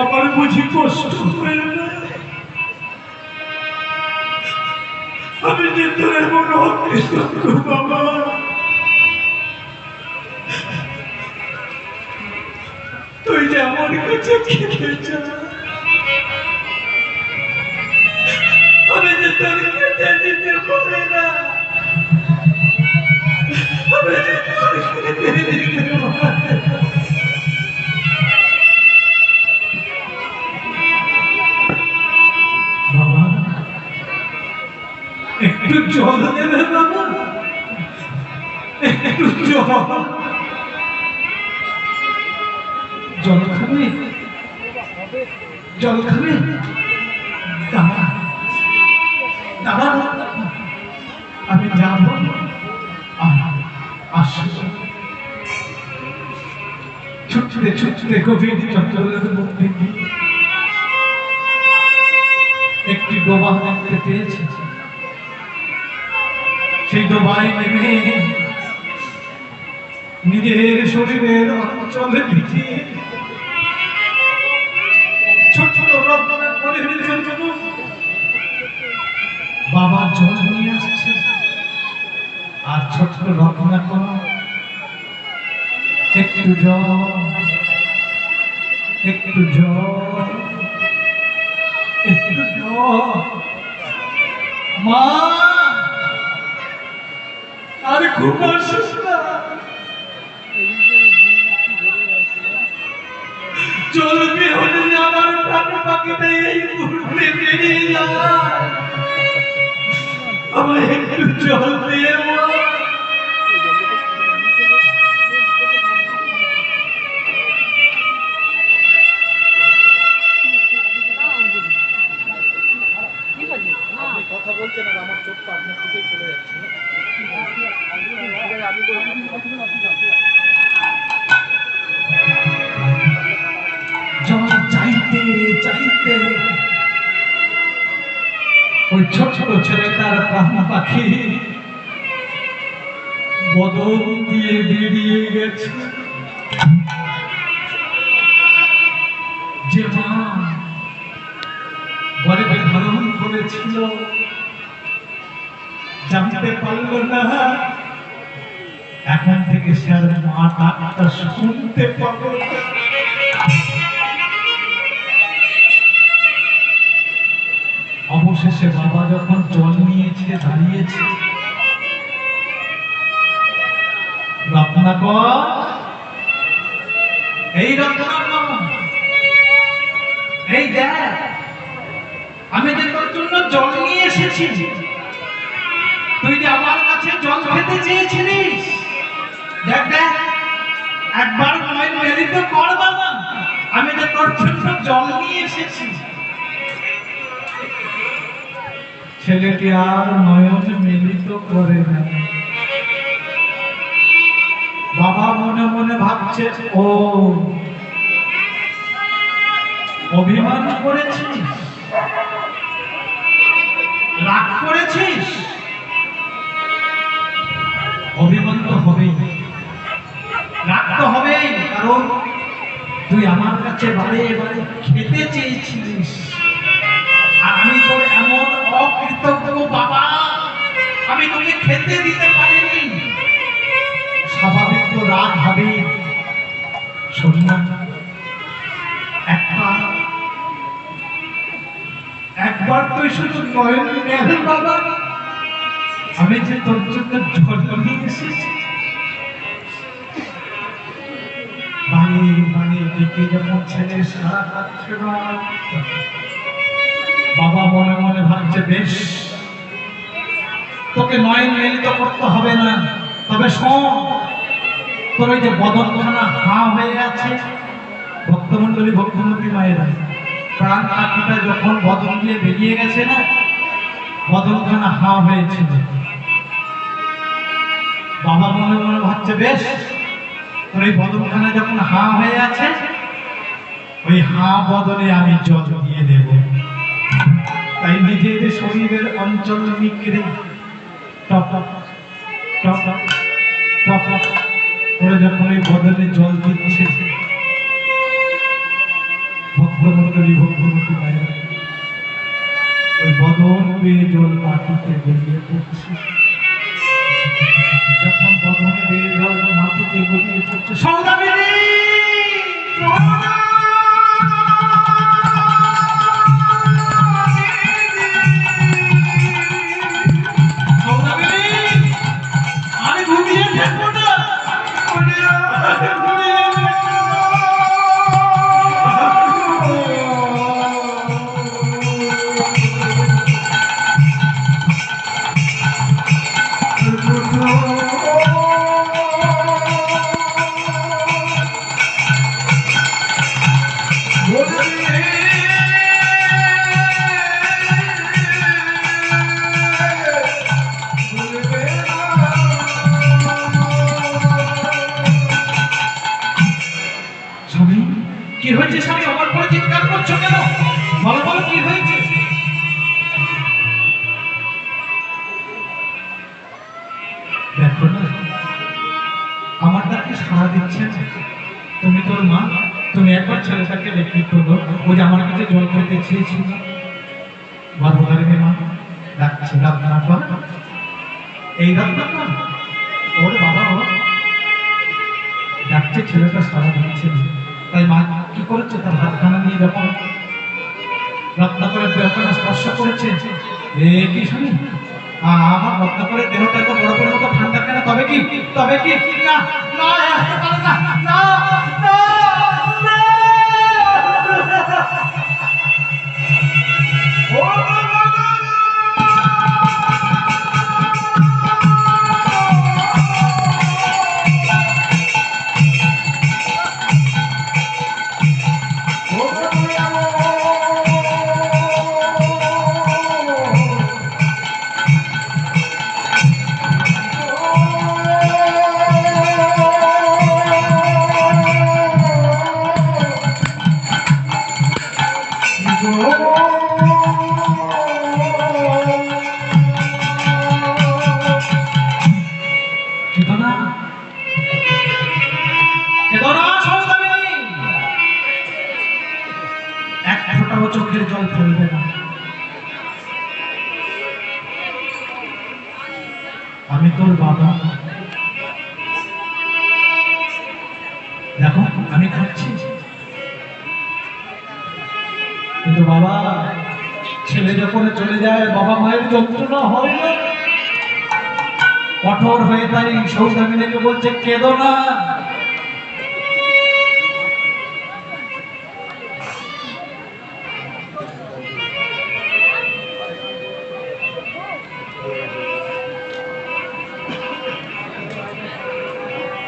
আমার বুঝি কষ্ট হয় না? আমি যে তোর এমন অকৃতজ্ঞ বাবা, তুই যে আমার কাছে খেতে চা, আমি যে তোর খেতে দিতে পারি না, আমি যে তোর খেতে দিতে পারি না। বাবা একটু জল দেবে বাবা, একটু জল। জল খাবে? জল খাবে? দাঁড়া দাঁড়া, আমি যাব। আসো, ছুটতে ছুটতে গভীর জঙ্গলের মধ্যে গিয়ে একটি ডোবা দেখতে পেয়েছে। সেই ডোবায় নেমে নিজের শরীরের অঞ্চলে ভিজিয়ে ছোট রত্নের পরিবেশের জন্য বাবা জল নিয়ে আসছে। আর ছোট রত্নাকর একটু জল, একটু জল, একটু জল। মা আর ঘুম আসিস না, চলবি হলে আমার প্রাণ পাখিটা এই মুহূর্তে বেরিয়ে যায়, আমায় একটু জল দিয়ে মা। কথা বলছেন আর আমার চোখটা আপনার দিকেই চলে যাচ্ছে। জল চাইতে চাইতে ওই ছোট ছেলেটার প্রাণ পাখি বদন দিয়ে বেরিয়ে গেছে। যে মা গর্ভে ধারণ করেছিল জানতে পারল না, এখন থেকে সে আর মা ডাকটা শুনতে পাবে না। অবশেষে বাবা যখন জল নিয়েছে দাঁড়িয়েছে, রত্নাকর, এই রত্নাকর, এই দেখ আমি যে তোর জন্য জল নিয়ে এসেছি, তুই যে আমার কাছে জল খেতে চেয়েছিলিস, দেখ দেখ একবার নয় মেলিত কর বাবা, আমি যে তোর জন্য জল নিয়ে এসেছি। ছেলেটি আর নয়ন মিলিত করে না। বাবা মনে মনে ভাবছে, ও অভিমান করেছিস, রাগ করেছিস, অভিমান তো হবেই, রাগ তো হবেই, কারণ তুই আমার কাছে বারে বারে খেতে চেয়েছিলিস, আর আমি তোর এমন অকৃতজ্ঞ বাবা, আমি তোকে খেতে দিতে পারিনি, স্বাভাবিক তো রাগ হবে। শোন না, একবার তুই শুধু নয়ন মেল বাবা, আমি যে তোর জন্য জল নিয়ে এসেছি। বাড়ি বাড়ি ডেকে যখন ছেলে সারা পাচ্ছে না, বাবা মনে মনে ভাবছে, বেশ তোকে নয়ন মিলিত করতে হবে না, তবে শোন, তোর ওই যে বদনখানা হাঁ হয়ে আছে, ভক্তমন্ডলী ভক্তমন্ত্রী মায়েরা, প্রাণ পাখিটা যখন বদন দিয়ে বেরিয়ে গেছে না, বদনখানা হাঁ হয়েছিল। বাবা মনে মনে ভাবছে, বেশ তোর এই বদনখানা যখন হাঁ হয়ে আছে, ওই হাঁ বদনে আমি জল দিয়ে দেব। তাই নিজের শরীরের অঞ্চল নিকড়ে টপ টপ টপ টপ টপ টপ করে যখন ওই বদলে জল দিচ্ছে, ভক্তমন্ডলী ভক্তমন্ত্রী মায়েরা, ওই বদন বেয়ে জল মাটিতে গড়িয়ে পড়ছে। যখন বদনে বেয়ে জল মাটিতে গড়িয়ে পড়ছে, সৌদামিনী আমি ঘুমিয়ে থাকবো না, কি হয়েছে স্বামী? আমার পরে চিৎকার করছো কেন? বলো বলো কি হয়েছে? দেখো না, আমার ডাকে সাড়া দিচ্ছে না। তুমি তোর মা, তুমি একবার ছেলেটাকে দেখতে করো, ও যে আমার কাছে জল খেতে চেয়েছিল। বাধুকারিনী মা ডাকছে, রত্নাকর, এই রত্নাকর, ওর বাবা ও ডাকছে, ছেলেটা সাড়া দিচ্ছে না। তাই মা কি করেছে, তার হাতখানা নিয়ে যখন রত্নাকরের দেহখানা স্পর্শ করেছে। এ কি শুনি, আমার রত্নাকরের দেহটা এত বরফের মতো ঠান্ডা কেন? তবে কি না না আসতে পারে না, না না না। ও কেদনা, কেদনা সৌদামিনী, এক ফোঁটাও চোখের জল ফেলবে না। আমি তোর বাবা, দেখো আমি খাচ্ছি, কিন্তু বাবা ছেলে যখন চলে যায় বাবা মায়ের যন্ত্রণা হয় না। কঠোর হয়ে তাই সৌদামিনীকে বলছে কেঁদো না।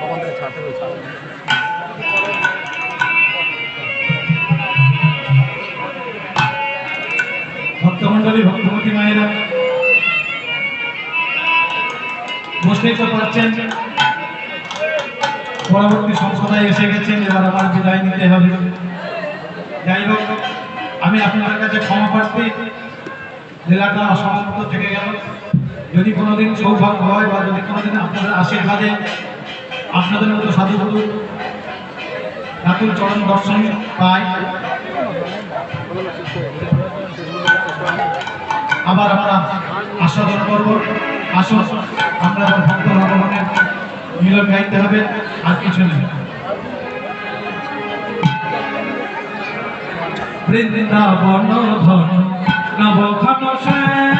আমাদের ছাড়তে হয়েছে। ভক্তমন্ডলী, ভক্তবতী মায়েরা, বুঝতেই তো পারছেন পরবর্তী সম্প্রদায় এসে গেছেন, এবার আমার বিদায় নিতে হবে। যাই হোক, আমি আপনাদের কাছে ক্ষমা প্রার্থী, লীলাটা অসমাপ্ত থেকে গেল। যদি কোনোদিন সৌভাগ্য হয় বা যদি কোনোদিন আপনাদের আশীর্বাদে আপনাদের মতো সাধুগুরু ঠাকুর চরণ দর্শন পাই, আবার আমরা আস্বাদন করব। আসুন আমরা ভক্ত ভগবানের মিলন গাইতে হবে, আর কিছু নেই। বৃন্দাবন ধন নবঘন শ্যাম